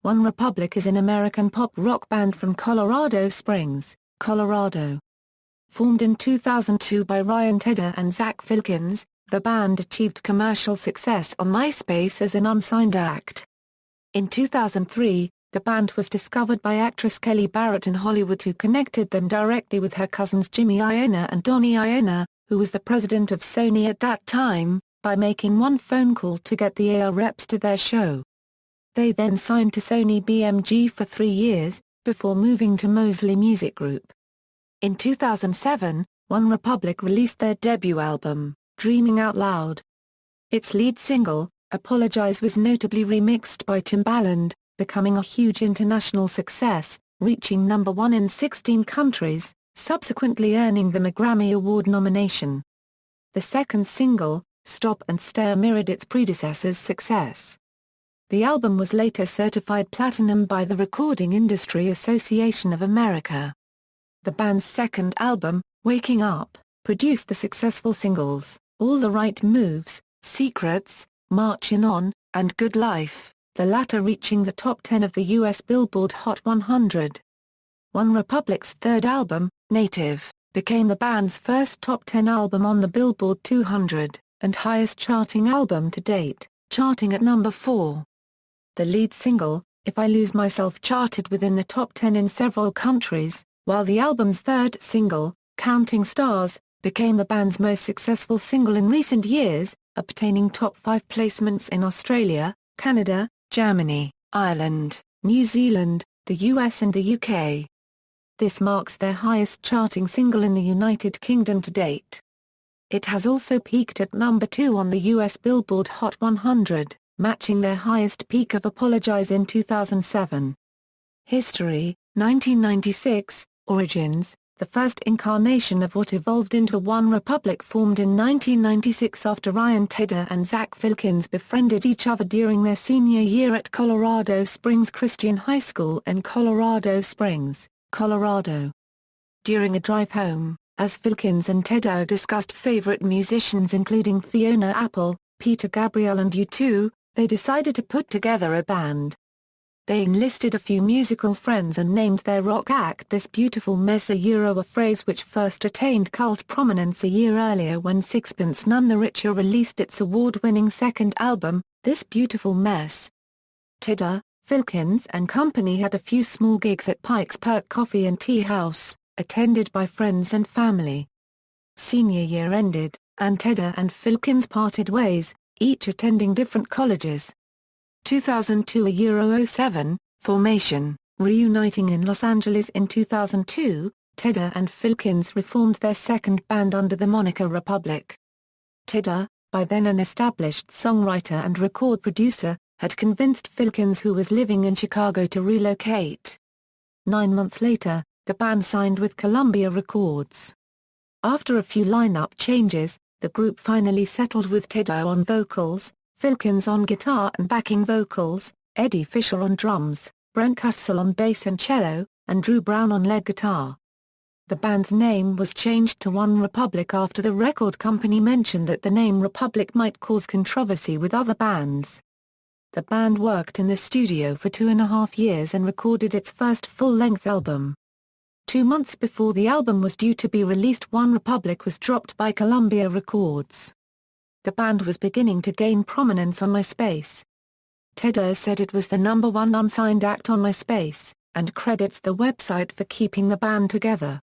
OneRepublic is an American pop rock band from Colorado Springs, Colorado. Formed in 2002 by Ryan Tedder and Zach Filkins, the band achieved commercial success on MySpace as an unsigned act. In 2003, the band was discovered by actress Kelly Barrett in Hollywood, who connected them directly with her cousins Jimmy Ienner and Donnie Ienner, who was the president of Sony at that time, by making one phone call to get the AR reps to their show. They then signed to Sony BMG for 3 years, before moving to Mosley Music Group. In 2007, OneRepublic released their debut album, Dreaming Out Loud. Its lead single, Apologize, was notably remixed by Timbaland, becoming a huge international success, reaching number 1 in 16 countries, subsequently earning them a Grammy Award nomination. The second single, Stop and Stare, mirrored its predecessor's success. The album was later certified platinum by the Recording Industry Association of America. The band's second album, Waking Up, produced the successful singles, All the Right Moves, Secrets, Marchin On, and Good Life, the latter reaching the top 10 of the US Billboard Hot 100. OneRepublic's third album, Native, became the band's first top 10 album on the Billboard 200, and highest charting album to date, charting at number 4. The lead single, If I Lose Myself, charted within the top 10 in several countries, while the album's third single, Counting Stars, became the band's most successful single in recent years, obtaining top 5 placements in Australia, Canada, Germany, Ireland, New Zealand, the US and the UK. This marks their highest charting single in the United Kingdom to date. It has also peaked at number 2 on the US Billboard Hot 100. Matching their highest peak of Apologize in 2007. History, 1996, Origins, the first incarnation of what evolved into OneRepublic formed in 1996 after Ryan Tedder and Zach Filkins befriended each other during their senior year at Colorado Springs Christian High School in Colorado Springs, Colorado. During a drive home, as Filkins and Tedder discussed favorite musicians including Fiona Apple, Peter Gabriel and U2, they decided to put together a band. They enlisted a few musical friends and named their rock act This Beautiful Mess, a phrase which first attained cult prominence a year earlier when Sixpence None the Richer released its award-winning second album, This Beautiful Mess. Tedder, Filkins and company had a few small gigs at Pike's Perk Coffee and Tea House, attended by friends and family. Senior year ended, and Tedder and Filkins parted ways, each attending different colleges. 2002 07, formation, reuniting in Los Angeles in 2002, Tedder and Filkins reformed their second band under the moniker Republic. Tedder, by then an established songwriter and record producer, had convinced Filkins, who was living in Chicago, to relocate. 9 months later, the band signed with Columbia Records. After a few lineup changes, the group finally settled with Tedder on vocals, Filkins on guitar and backing vocals, Eddie Fisher on drums, Brent Kussel on bass and cello, and Drew Brown on lead guitar. The band's name was changed to OneRepublic after the record company mentioned that the name Republic might cause controversy with other bands. The band worked in the studio for 2.5 years and recorded its first full-length album. 2 months before the album was due to be released, OneRepublic was dropped by Columbia Records. The band was beginning to gain prominence on MySpace. Tedder said it was the number 1 unsigned act on MySpace, and credits the website for keeping the band together.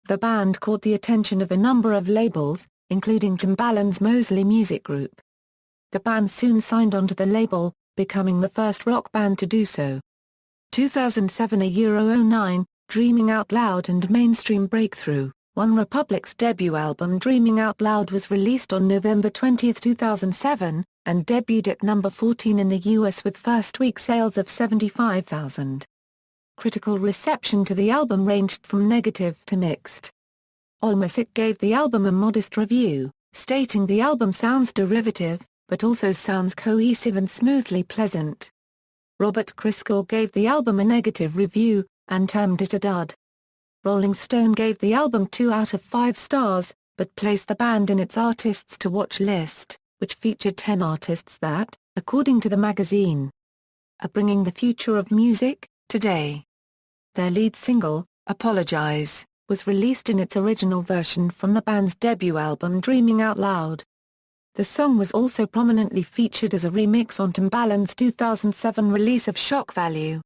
The band caught the attention of a number of labels, including Timbaland's Mosley Music Group. The band soon signed onto the label, becoming the first rock band to do so. 2007 09, Dreaming Out Loud and mainstream breakthrough. OneRepublic's debut album Dreaming Out Loud was released on November 20, 2007, and debuted at number 14 in the US with first-week sales of 75,000. Critical reception to the album ranged from negative to mixed. AllMusic gave the album a modest review, stating the album sounds derivative, but also sounds cohesive and smoothly pleasant. Robert Christgau gave the album a negative review, and termed it a dud. Rolling Stone gave the album 2 out of 5 stars, but placed the band in its artists to watch list, which featured 10 artists that, according to the magazine, are bringing the future of music, today. Their lead single, Apologize, was released in its original version from the band's debut album Dreaming Out Loud. The song was also prominently featured as a remix on Timbaland's 2007 release of Shock Value.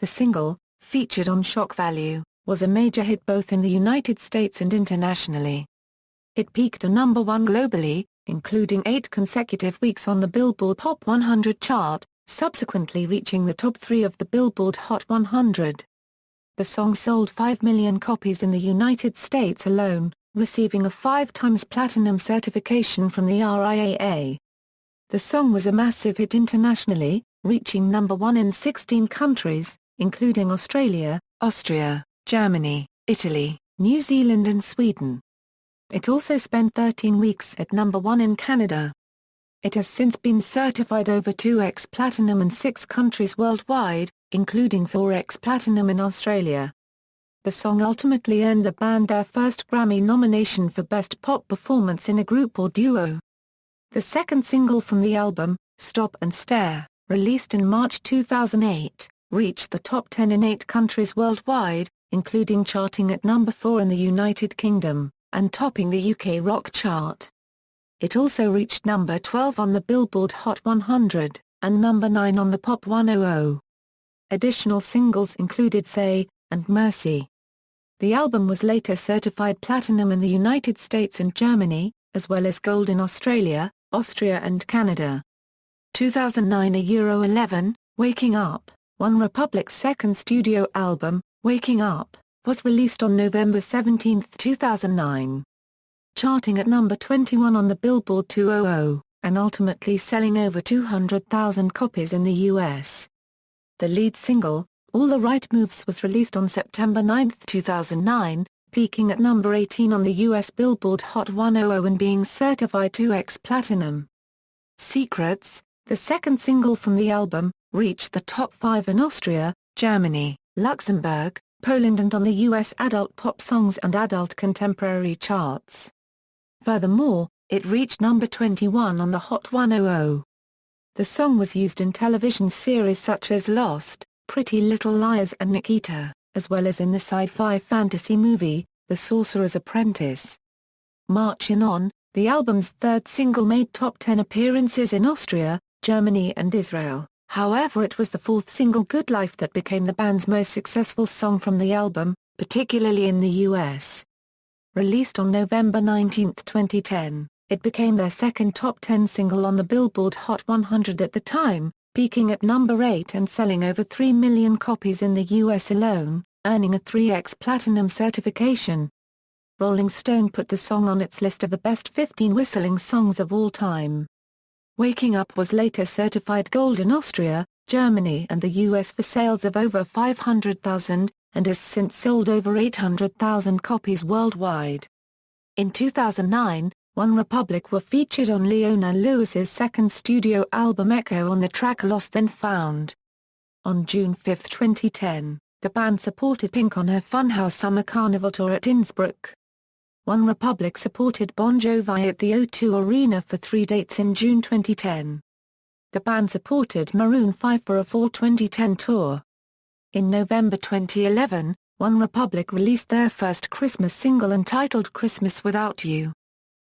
The single, featured on Shock Value, was a major hit both in the United States and internationally. It peaked at number 1 globally, including 8 consecutive weeks on the Billboard Pop 100 chart, subsequently reaching the top 3 of the Billboard Hot 100. The song sold 5 million copies in the United States alone, receiving a 5-times platinum certification from the RIAA. The song was a massive hit internationally, reaching number 1 in 16 countries, including Australia, Austria, Germany, Italy, New Zealand and Sweden. It also spent 13 weeks at number 1 in Canada. It has since been certified over 2x platinum in 6 countries worldwide, including 4x platinum in Australia. The song ultimately earned the band their first Grammy nomination for Best Pop Performance in a Group or Duo. The second single from the album, Stop and Stare, released in March 2008, reached the top 10 in 8 countries worldwide, including charting at number 4 in the United Kingdom, and topping the UK rock chart. It also reached number 12 on the Billboard Hot 100, and number 9 on the Pop 100. Additional singles included Say, and Mercy. The album was later certified platinum in the United States and Germany, as well as gold in Australia, Austria and Canada. 2009 Euro 11, Waking Up, OneRepublic's second studio album, Waking Up, was released on November 17, 2009. Charting at number 21 on the Billboard 200, and ultimately selling over 200,000 copies in the US. The lead single, All the Right Moves, was released on September 9, 2009, peaking at number 18 on the US Billboard Hot 100 and being certified 2x platinum. Secrets, the second single from the album, reached the top 5 in Austria, Germany, Luxembourg, Poland and on the US Adult Pop Songs and Adult Contemporary charts. Furthermore, it reached number 21 on the Hot 100. The song was used in television series such as Lost, Pretty Little Liars and Nikita, as well as in the sci-fi fantasy movie, The Sorcerer's Apprentice. Marchin On, the album's third single, made top 10 appearances in Austria, Germany and Israel. However, it was the fourth single, Good Life, that became the band's most successful song from the album, particularly in the US. Released on November 19, 2010, it became their second top 10 single on the Billboard Hot 100 at the time, peaking at number 8 and selling over 3 million copies in the US alone, earning a 3x platinum certification. Rolling Stone put the song on its list of the best 15 whistling songs of all time. Waking Up was later certified gold in Austria, Germany and the US for sales of over 500,000, and has since sold over 800,000 copies worldwide. In 2009, OneRepublic were featured on Leona Lewis's second studio album Echo on the track Lost Then Found. On June 5, 2010, the band supported Pink on her Funhouse Summer Carnival tour at Innsbruck. OneRepublic supported Bon Jovi at the O2 Arena for 3 dates in June 2010. The band supported Maroon 5 for a fall 2010 tour. In November 2011, OneRepublic released their first Christmas single entitled Christmas Without You.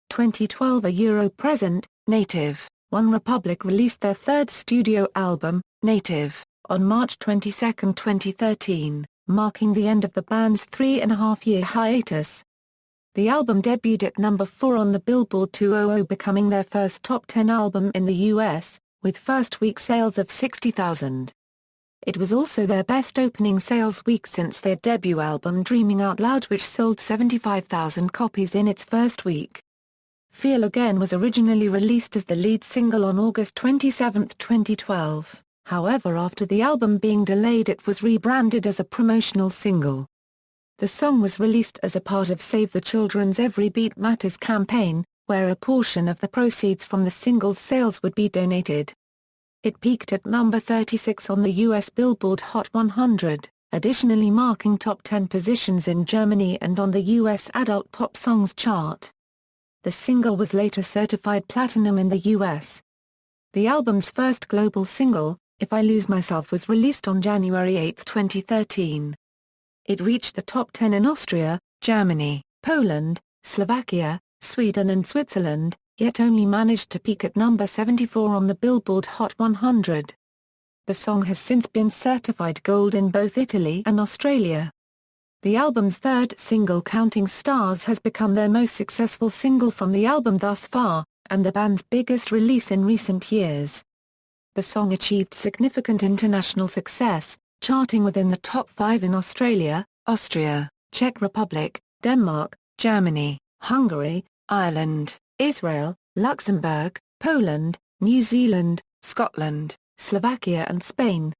2012 Euro present, Native, OneRepublic released their third studio album, Native, on March 22, 2013, marking the end of the band's 3.5-year hiatus. The album debuted at number 4 on the Billboard 200, becoming their first top 10 album in the US, with first week sales of 60,000. It was also their best opening sales week since their debut album Dreaming Out Loud, which sold 75,000 copies in its first week. Feel Again was originally released as the lead single on August 27, 2012, however after the album being delayed it was rebranded as a promotional single. The song was released as a part of Save the Children's Every Beat Matters campaign, where a portion of the proceeds from the single's sales would be donated. It peaked at number 36 on the US Billboard Hot 100, additionally marking top 10 positions in Germany and on the US Adult Pop Songs chart. The single was later certified platinum in the US. The album's first global single, If I Lose Myself was released on January 8, 2013. It reached the top 10 in Austria, Germany, Poland, Slovakia, Sweden and Switzerland, yet only managed to peak at number 74 on the Billboard Hot 100. The song has since been certified gold in both Italy and Australia. The album's third single, Counting Stars, has become their most successful single from the album thus far, and the band's biggest release in recent years. The song achieved significant international success, charting within the top 5 in Australia, Austria, Czech Republic, Denmark, Germany, Hungary, Ireland, Israel, Luxembourg, Poland, New Zealand, Scotland, Slovakia and Spain.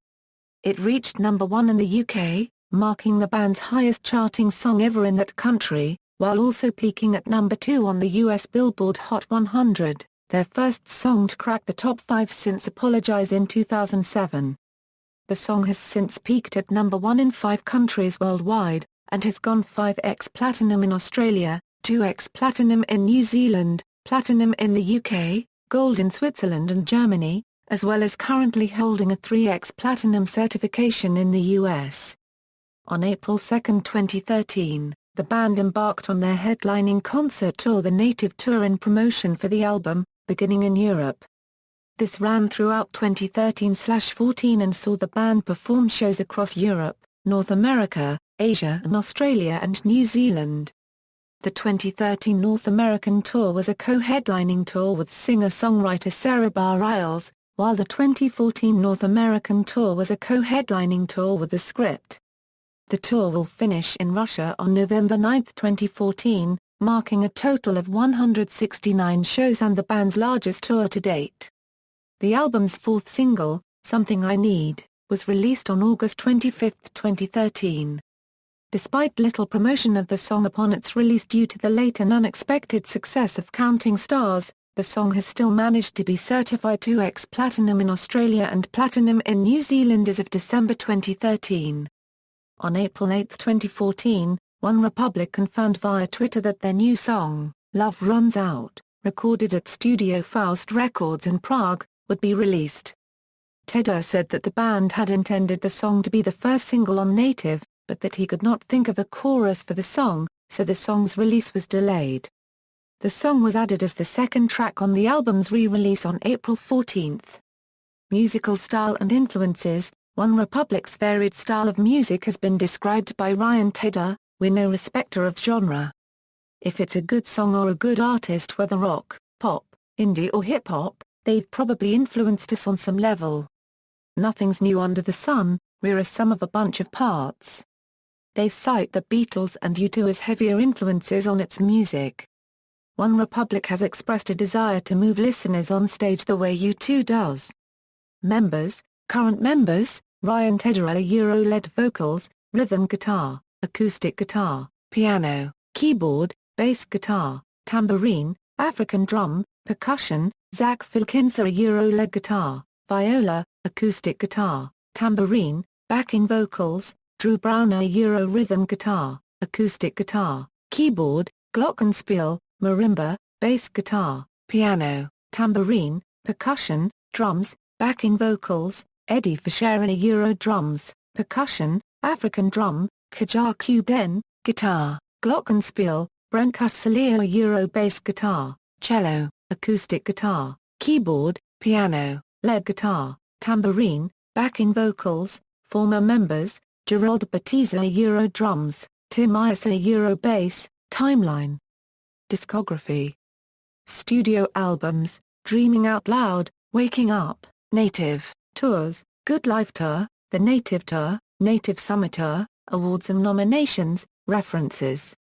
It reached number 1 in the UK, marking the band's highest charting song ever in that country, while also peaking at number 2 on the US Billboard Hot 100, their first song to crack the top 5 since Apologize in 2007. The song has since peaked at number 1 in 5 countries worldwide, and has gone 5x platinum in Australia, 2x platinum in New Zealand, platinum in the UK, gold in Switzerland and Germany, as well as currently holding a 3x platinum certification in the US. On April 2, 2013, the band embarked on their headlining concert tour, the Native Tour, in promotion for the album, beginning in Europe. This ran throughout 2013/14 and saw the band perform shows across Europe, North America, Asia and Australia and New Zealand. The 2013 North American tour was a co-headlining tour with singer-songwriter Sarah Bareilles, while the 2014 North American tour was a co-headlining tour with The Script. The tour will finish in Russia on November 9, 2014, marking a total of 169 shows and the band's largest tour to date. The album's fourth single, Something I Need, was released on August 25, 2013. Despite little promotion of the song upon its release due to the late and unexpected success of Counting Stars, the song has still managed to be certified 2x platinum in Australia and platinum in New Zealand as of December 2013. On April 8, 2014, OneRepublic confirmed via Twitter that their new song, Love Runs Out, recorded at Studio Faust Records in Prague, would be released. Tedder said that the band had intended the song to be the first single on Native, but that he could not think of a chorus for the song, so the song's release was delayed. The song was added as the second track on the album's re-release on April 14. Musical style and influences. OneRepublic's varied style of music has been described by Ryan Tedder, "We're no respecter of genre. If it's a good song or a good artist, whether rock, pop, indie or hip-hop, they've probably influenced us on some level. Nothing's new under the sun, we're a sum of a bunch of parts." They cite the Beatles and U2 as heavier influences on its music. OneRepublic has expressed a desire to move listeners on stage the way U2 does. Current members, Ryan Tedder: Euro-led vocals, rhythm guitar, acoustic guitar, piano, keyboard, bass guitar, tambourine, African drum, percussion, Zach Filkins: Euro-led guitar, viola, acoustic guitar, tambourine, backing vocals, Drew Brown: Euro rhythm guitar, acoustic guitar, keyboard, glockenspiel, marimba, bass guitar, piano, tambourine, percussion, drums, backing vocals, Eddie Fischer: Euro drums, percussion, African drum, Kajar Qden, guitar, glockenspiel, Brent Cusselier: Euro bass guitar, cello, acoustic guitar, keyboard, piano, lead guitar, tambourine, backing vocals. Former members, Gerald Batista: Euro drums, Tim Ienner: Euro bass. Timeline. Discography. Studio albums: Dreaming Out Loud, Waking Up, Native, Tours, Good Life Tour, The Native Tour, Native Summer Tour. Awards and nominations. References.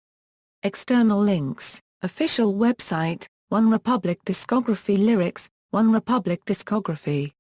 External links. Official website, OneRepublic discography. Lyrics, OneRepublic discography.